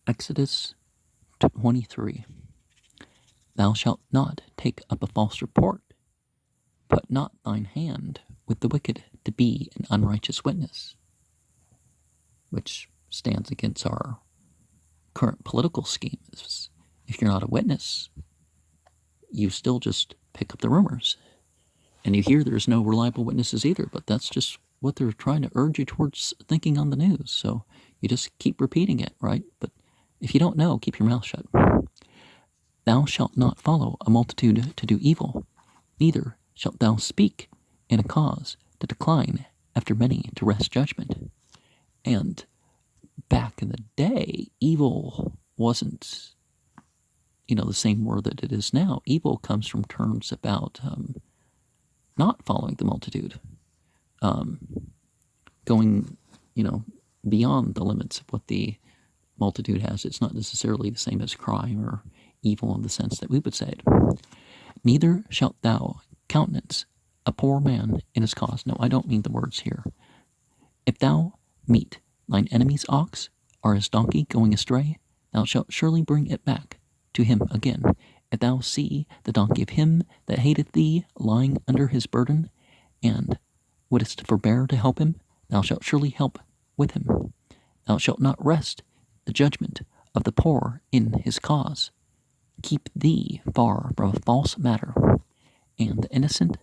Exodus 23. Thou shalt not take up a false report. Put not thine hand with the wicked to be an unrighteous witness, which stands against our current political schemes. If you're not a witness, you still just pick up the rumors. And you hear there's no reliable witnesses either, but that's just what they're trying to urge you towards thinking on the news. So you just keep repeating it, right? But if you don't know, keep your mouth shut. Thou shalt not follow a multitude to do evil, neither shalt thou speak in a cause to decline after many to wrest judgment. And back in the day, evil wasn't, the same word that it is now. Evil comes from terms about not following the multitude, going, beyond the limits of what the multitude has. It's not necessarily the same as crime or evil in the sense that we would say it. Neither shalt thou countenance a poor man in his cause. No, I don't mean the words here. If thou meet thine enemy's ox or his donkey going astray, thou shalt surely bring it back to him again. If thou see the donkey of him that hateth thee lying under his burden, and wouldest forbear to help him, thou shalt surely help with him. Thou shalt not wrest the judgment of the poor in his cause. Keep thee far from a false matter, and the innocent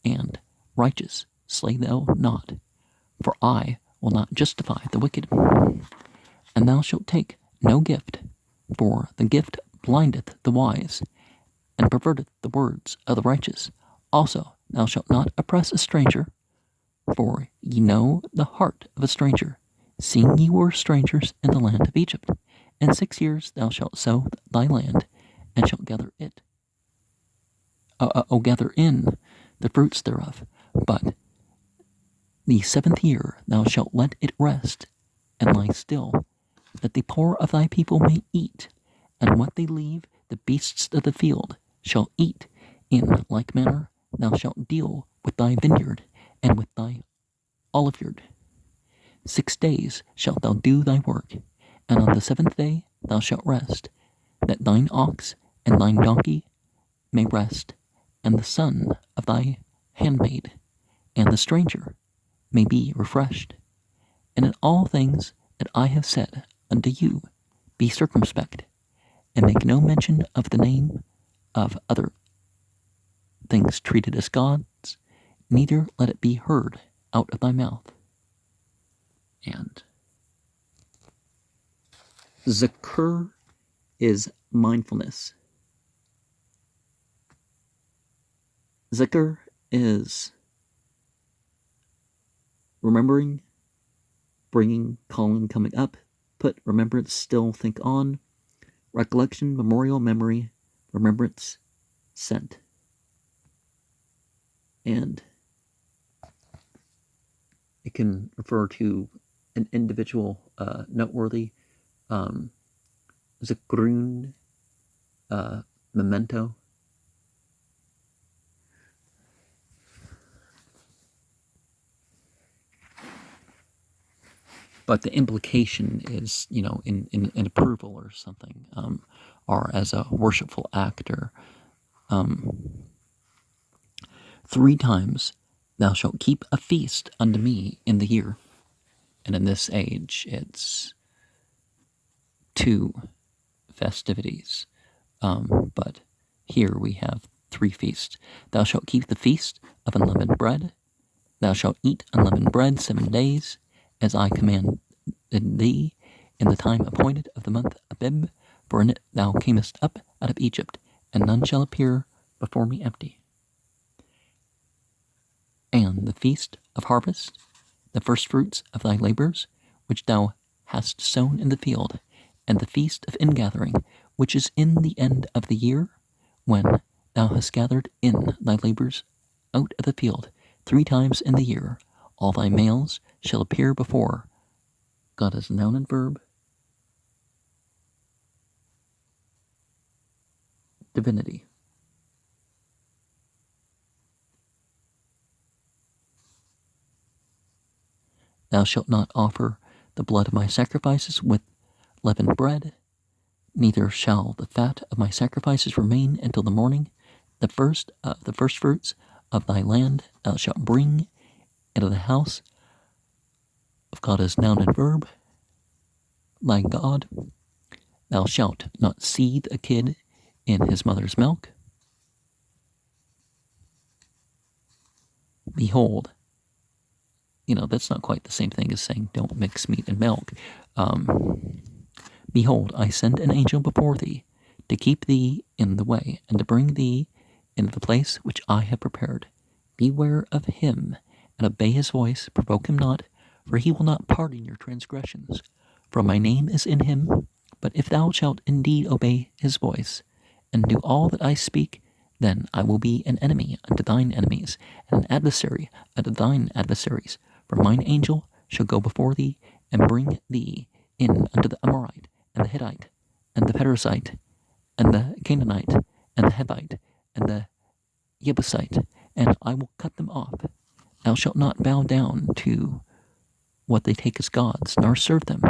and righteous slay thou not, for I will not justify the wicked. And thou shalt take no gift, for the gift blindeth the wise, and perverteth the words of the righteous. Also thou shalt not oppress a stranger, for ye know the heart of a stranger, seeing ye were strangers in the land of Egypt. In 6 years thou shalt sow thy land, and shalt gather gather in the fruits thereof. But the 7th year thou shalt let it rest, and lie still, that the poor of thy people may eat, and what they leave the beasts of the field shall eat. In like manner thou shalt deal with thy vineyard and with thy oliveyard. 6 days shalt thou do thy work, and on the 7th day thou shalt rest, that thine ox and thine donkey may rest, and the son of thy handmaid and the stranger may be refreshed. And in all things that I have said unto you, be circumspect, and make no mention of the name of other things treated as gods, neither let it be heard out of thy mouth. And Zakir is mindfulness. Zikr is remembering, bringing, calling, coming up, put, remembrance, still, think on, recollection, memorial, memory, remembrance, sent. And it can refer to an individual noteworthy, Zikrun, memento. But the implication is, in approval or something, or as a worshipful act, or 3 times thou shalt keep a feast unto me in the year. And in this age, it's 2 festivities. But here we have 3 feasts. Thou shalt keep the feast of unleavened bread. Thou shalt eat unleavened bread 7 days, as I commanded thee, in the time appointed of the month Abib, for in it thou camest up out of Egypt, and none shall appear before me empty. And the feast of harvest, the firstfruits of thy labors, which thou hast sown in the field, and the feast of ingathering, which is in the end of the year, when thou hast gathered in thy labors out of the field 3 times in the year. All thy males shall appear before God as noun and verb, divinity. Thou shalt not offer the blood of my sacrifices with leavened bread, Neither shall the fat of my sacrifices remain until the morning. The first fruits of thy land thou shalt bring into the house of God as noun and verb, thy God. Thou shalt not seethe a kid in his mother's milk. Behold, that's not quite the same thing as saying don't mix meat and milk. Behold, I send an angel before thee to keep thee in the way and to bring thee into the place which I have prepared. Beware of him and obey his voice. Provoke him not, for he will not pardon your transgressions. For my name is in him. But if thou shalt indeed obey his voice and do all that I speak, then I will be an enemy unto thine enemies, and an adversary unto thine adversaries. For mine angel shall go before thee, and bring thee in unto the Amorite, and the Hittite, and the Perizzite, and the Canaanite, and the Hivite, and the Jebusite, and I will cut them off. Thou shalt not bow down to what they take as gods, nor serve them,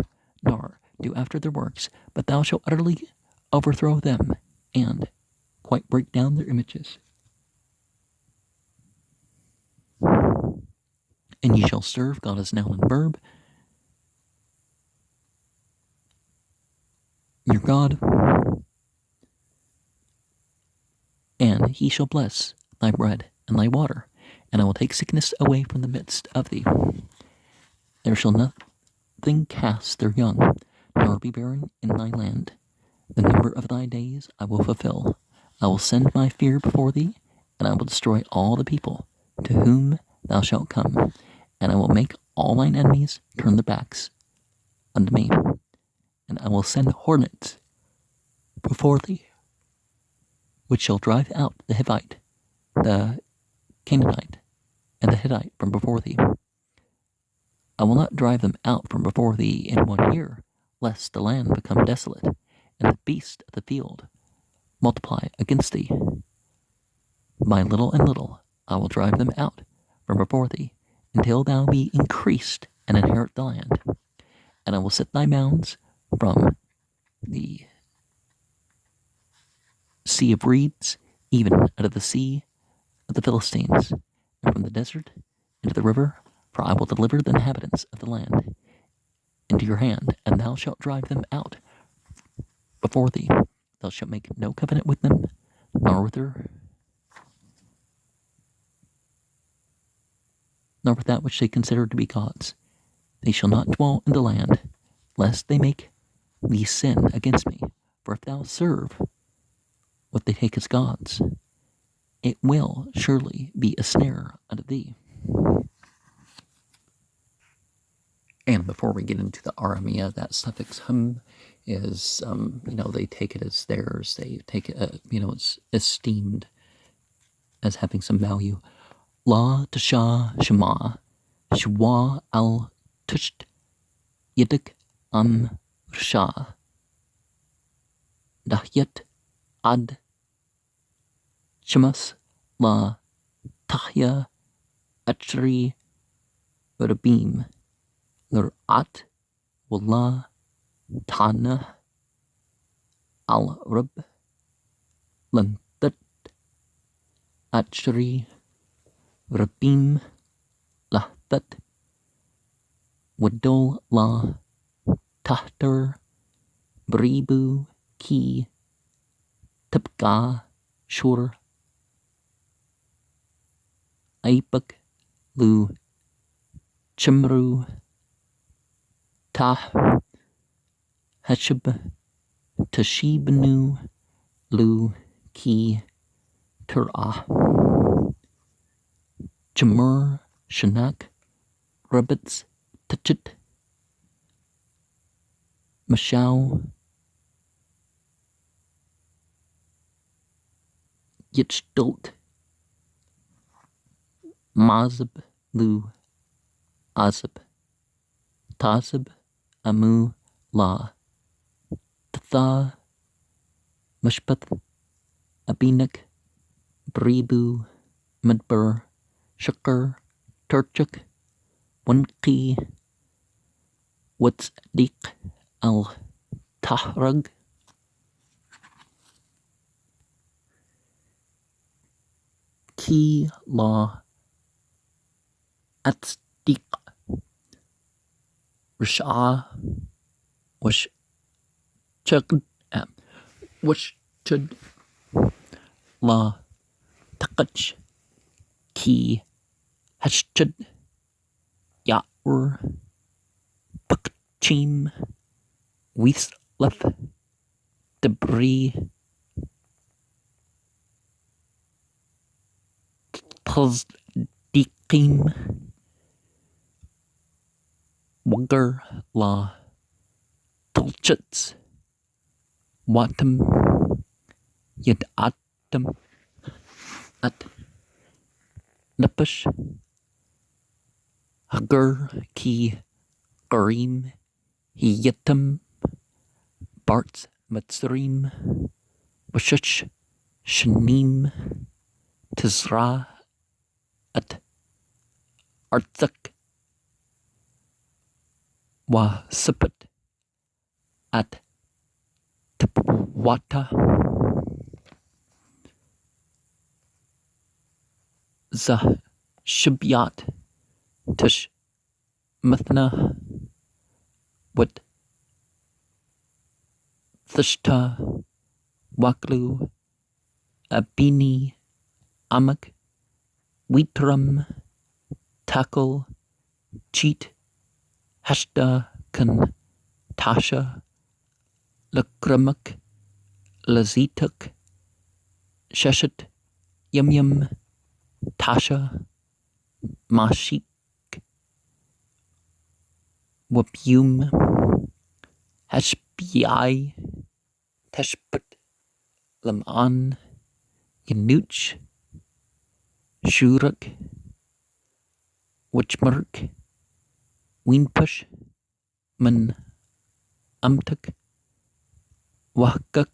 nor do after their works, but thou shalt utterly overthrow them, and quite break down their images. And ye shall serve God as noun and verb, your God, and he shall bless thy bread and thy water, and I will take sickness away from the midst of thee. There shall nothing cast their young, nor be barren in thy land. The number of thy days I will fulfill. I will send my fear before thee, and I will destroy all the people to whom thou shalt come, and I will make all thine enemies turn their backs unto me, and I will send hornets before thee, which shall drive out the Hivite, the Canaanite, and the Hittite from before thee. I will not drive them out from before thee in 1 year, lest the land become desolate, and the beasts of the field multiply against thee. By little and little I will drive them out from before thee, until thou be increased and inherit the land. And I will set thy bounds from the sea of reeds, even out of the sea of the Philistines, and from the desert into the river, for I will deliver the inhabitants of the land into your hand, and thou shalt drive them out before thee. Thou shalt make no covenant with them, nor with that which they consider to be gods. They shall not dwell in the land, lest they make thee sin against me. For if thou serve what they take as gods, it will surely be a snare unto thee. And before we get into the aramia, that suffix hum is, they take it as theirs. They take it, it's esteemed as having some value. La tasha shema, shwa al tusht yidik rasha, dahyat ad shemas la tahya achri rabim, Lurat Wallah Tana Al Rub Lantat Achri Rabim Lahtat Wadol La Tahter Bribu Ki Tipka Shur Aipak Lu Chimru Tah Hashib Tashibnu Lu Ki Tur'ah Jamur Shanak Rabbits Tachit Mashau Yitstolt Mazab Lu Azab Tazib Amu La Tatha Mashpath Abinak Bribu Madbur Shakar Turchuk Wanqi Watzdik Al Tahrag ki la atsdiq risha wash chugd wash chud la taqach ki hashchud yaur pakchim wisleth debris tazdiqim wagger la tulchits watam yad atam at napash hagar ki karim hiyatam barts matsrim washush shanim tizra at artzak wa sipat at tapwata za shibyat tush mathna wat thishta waklu abini amak witram tackle cheat hashta kan tasha lakramak lazituk sheshet yum tasha mashik wapyum hashbi tashput laman yanuch shurak wachmark winpush man amtak wahkak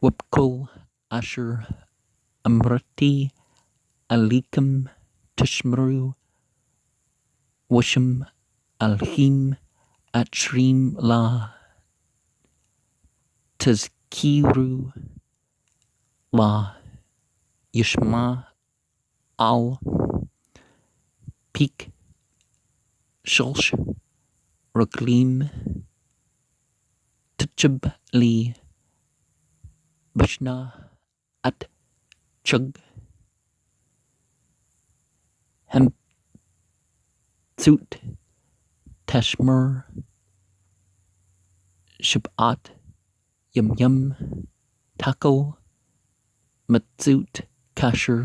wapkul asher amrati alikum tishmru washam alhim atshrim la tazkiru la yishma al peak shulsh raglim tchub li bashna at chug hem tsut tashmur shabat yum tackle matsut kasher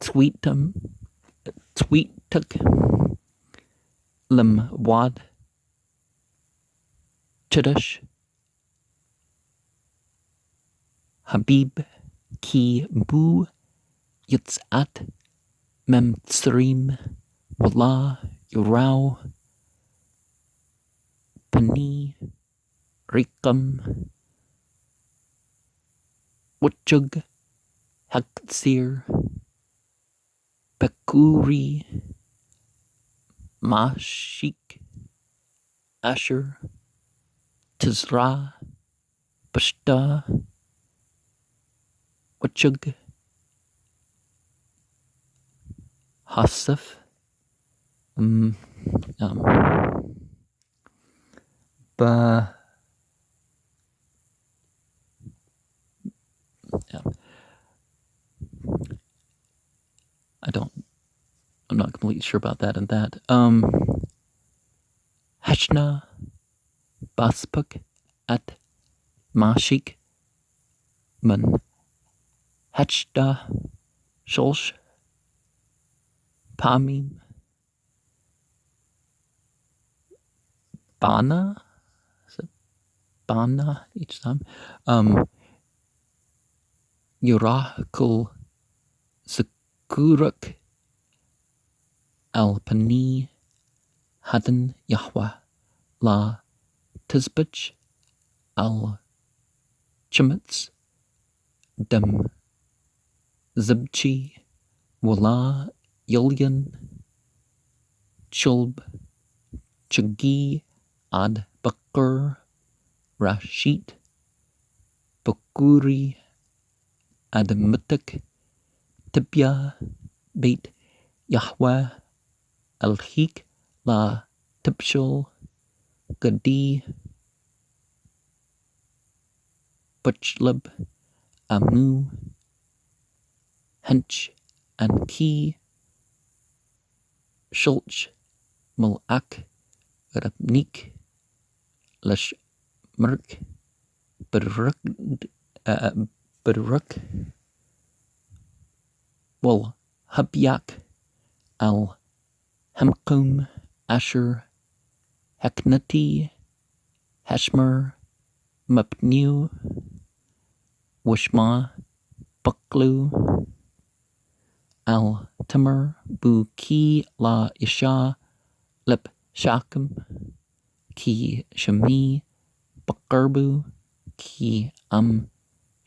tweetuk lim wad chidash habib ki bu yitzat mem tsrim wala yurau pani rikam wachug haksir Bakuri Mashik Asher Tizra Bashta Wachug Hasif Ba yeah. I'm not completely sure about that and that. Hashna Baspuk at Mashik Man Hachda Shulsh Pamim Bana. Is it Bana each time? Yurakul Zakurak Al-Pani Hadan Yahwa La Tizbach Al-Chimitz Dem Zibchi Wala Yulyan Chulb Chagi Ad Bakr Rashid Bakuri admutuk tibya beit Yahweh alhik la tibshul gadi butchlib amu hench and ki shulch mulak rabnik lash merk beruk wal habyak al hamkum asher haknati hashmer mapnu wishma baklu al tamar bu ki la isha lip shakum ki shami bakarbu ki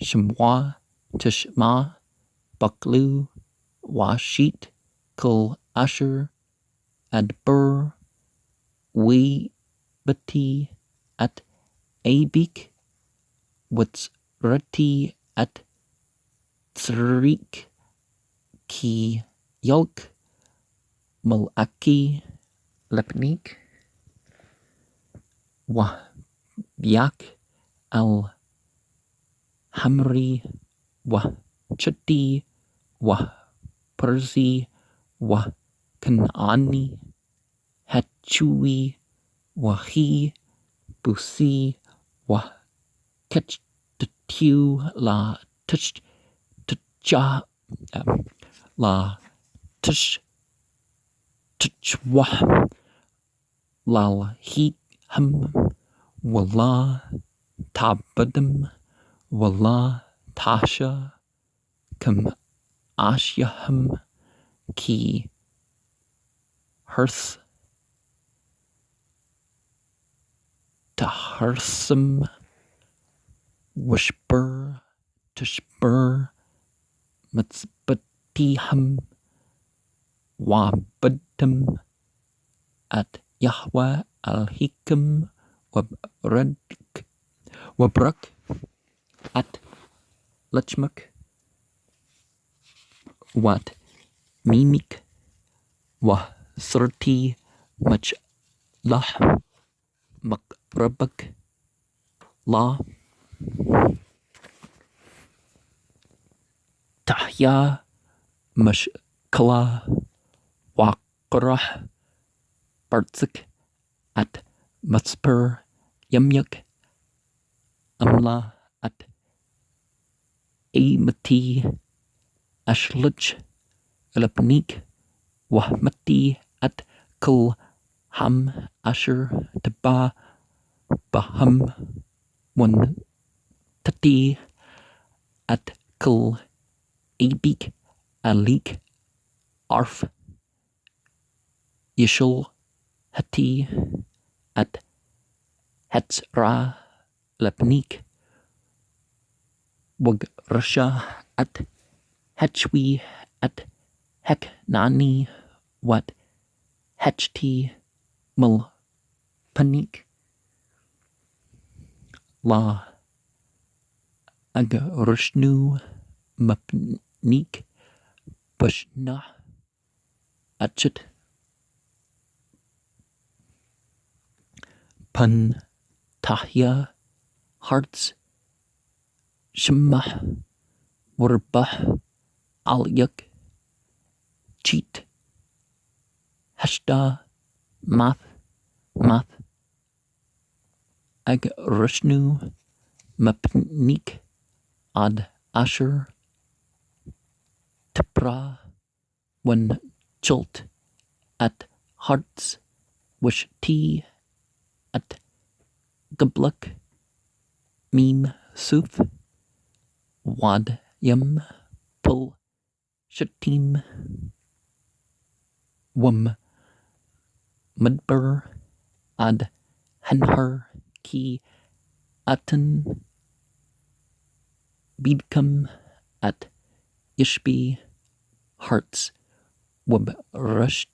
shimwa tishma baklu washit kul asher adbur we bati at abik what's rati at tsrik ki yolk malaki lepnik wa byak al hamri wa chati wa persi wa kanani hachui wa hi busi wa catch the tew la touch tcha la tush tchwa lal he hum wala tabadam wala tasha kam ashyaham ki hearth taharsam wishbur tishbur matzbatiham wabadam at Yahweh al-Hikam wabrak at Lachmak wat mimik wa surti mach lah makrabak la tahya mash kala waqrah Bartzik at Matspur Yamyuk Amla at Amati Ashluch Elapnik Wahmati at Kul Ham Asher Taba Baham One Tati at Kul Abik Alik Arf Yishul Hati at Hetzra Lepnik Wag Russia at Hechwi at Hek Nani wat Hechti Mul Panik La Agarushnu Mapnik Bushna Achet Pan Tahya Hearts Shemah Warbah Al-Yuk Cheat Hashda Math Ag-Rushnu Mapnik Ad Asher Tpra One Chult at Hearts Wish T at Gabluk Meme Sooth Wad Yam Pul Shatim Wum Mudbur Ad Hanhar Ki Atan Bidkam at Ishbi Hearts Wub Rush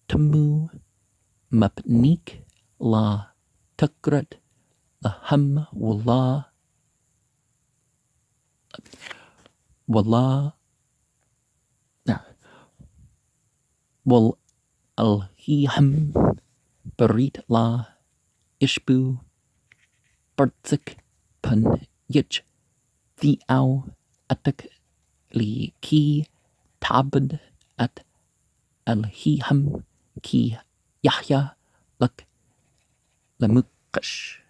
Tamu Mapnik La Tukrat Laham Wullah Wallah wal alhiham barit la ishbu bartzik pun yich the ow atak li ki tabad at alhiham ki yahya lak lamukash.